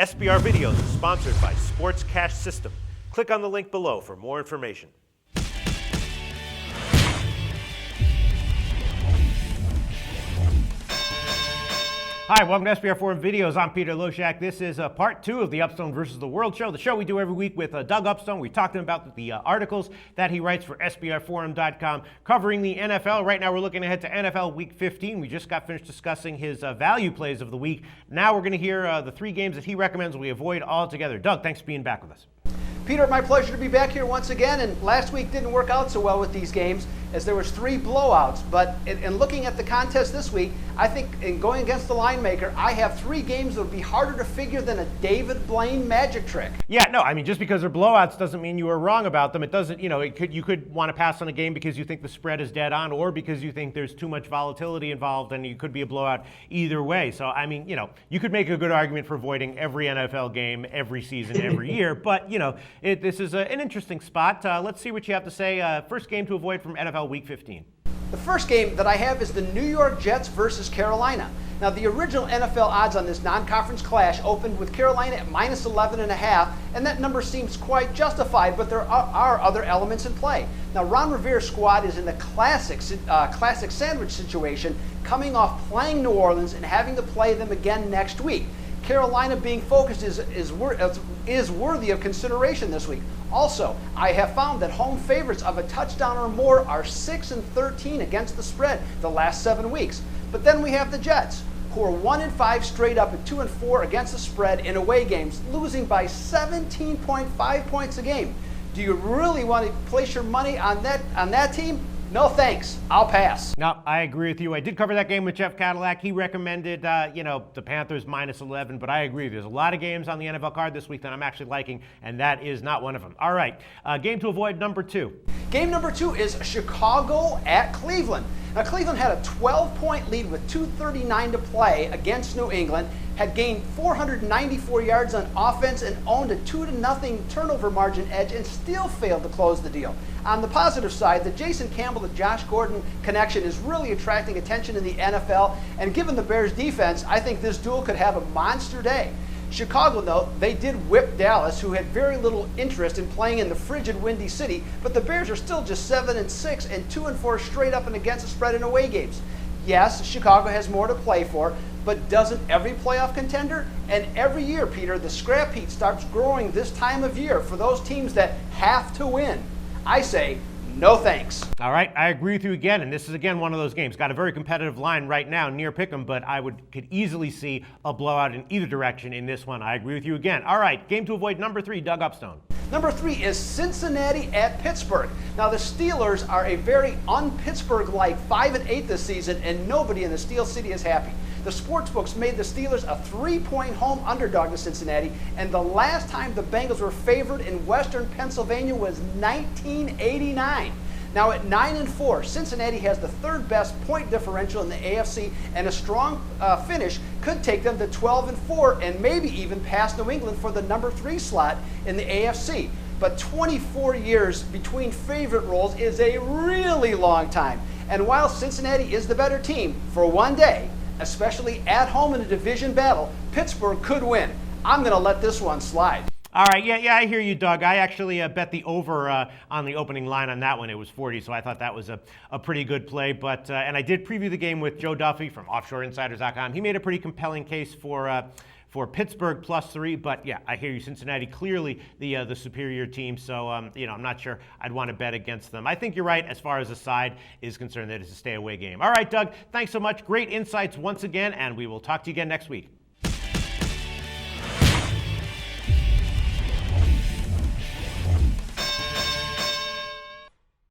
SBR Videos is sponsored by Sports Cash System. Click on the link below for more information. Hi, welcome to SBR Forum Videos. I'm Peter Loshak. This is part 2 of the Upstone versus the World show, the show we do every week with Doug Upstone. We talked to him about the articles that he writes for SBRforum.com covering the NFL. Right now we're looking ahead to NFL Week 15. We just got finished discussing his value plays of the week. Now we're going to hear the 3 games that he recommends we avoid altogether. Doug, thanks for being back with us. Peter, my pleasure to be back here once again, and last week didn't work out so well with these games as there was 3 blowouts, but in looking at the contest this week, I think in going against the line maker, I have 3 games that would be harder to figure than a David Blaine magic trick. Yeah, no, I mean, just because they're blowouts doesn't mean you were wrong about them. It doesn't, you could want to pass on a game because you think the spread is dead on or because you think there's too much volatility involved and you could be a blowout either way. So, I mean, you could make a good argument for avoiding every NFL game every season, every year, but, this is an interesting spot. Let's see what you have to say. First game to avoid from NFL Week 15. The first game that I have is the New York Jets versus Carolina. Now, the original NFL odds on this non-conference clash opened with Carolina at minus 11.5, and that number seems quite justified, but there are other elements in play. Now, Ron Rivera's squad is in a classic sandwich situation, coming off playing New Orleans and having to play them again next week. Carolina being focused is worthy of consideration this week. Also, I have found that home favorites of a touchdown or more are 6-13 against the spread the last 7 weeks. But then we have the Jets, who are 1-5 straight up and 2-4 against the spread in away games, losing by 17.5 points a game. Do you really want to place your money on that team? No thanks. I'll pass. No, I agree with you. I did cover that game with Jeff Cadillac. He recommended, the Panthers minus 11, but I agree. There's a lot of games on the NFL card this week that I'm actually liking, and that is not one of them. All right, game to avoid number 2. Game number 2 is Chicago at Cleveland. Now, Cleveland had a 12-point lead with 2:39 to play against New England, had gained 494 yards on offense and owned a 2-0 turnover margin edge and still failed to close the deal. On the positive side, the Jason Campbell to Josh Gordon connection is really attracting attention in the NFL, and given the Bears' defense, I think this duel could have a monster day. Chicago, though, they did whip Dallas, who had very little interest in playing in the frigid, windy city, but the Bears are still just 7-6 and 2-4 straight up and against the spread in away games. Yes, Chicago has more to play for, but doesn't every playoff contender? And every year, Peter, the scrap heap starts growing this time of year for those teams that have to win. I say, no thanks. All right, I agree with you again, and this is again one of those games. Got a very competitive line right now near Pick'em, but I could easily see a blowout in either direction in this one. I agree with you again. All right, game to avoid number 3, Doug Upstone. Number 3 is Cincinnati at Pittsburgh. Now, the Steelers are a very un-Pittsburgh-like 5-8 this season, and nobody in the Steel City is happy. The sportsbooks made the Steelers a 3-point home underdog to Cincinnati, and the last time the Bengals were favored in Western Pennsylvania was 1989. Now, at 9-4, Cincinnati has the 3rd best point differential in the AFC, and a strong finish could take them to 12-4 and maybe even pass New England for the number 3 slot in the AFC. But 24 years between favorite roles is a really long time. And while Cincinnati is the better team for one day, especially at home in a division battle, Pittsburgh could win. I'm going to let this one slide. All right, yeah, I hear you, Doug. I actually bet the over on the opening line on that one. It was 40, so I thought that was a pretty good play. But and I did preview the game with Joe Duffy from OffshoreInsiders.com. He made a pretty compelling case for Pittsburgh +3. But yeah, I hear you. Cincinnati clearly the superior team. So I'm not sure I'd want to bet against them. I think you're right as far as the side is concerned. That it's a stay away game. All right, Doug. Thanks so much. Great insights once again, and we will talk to you again next week.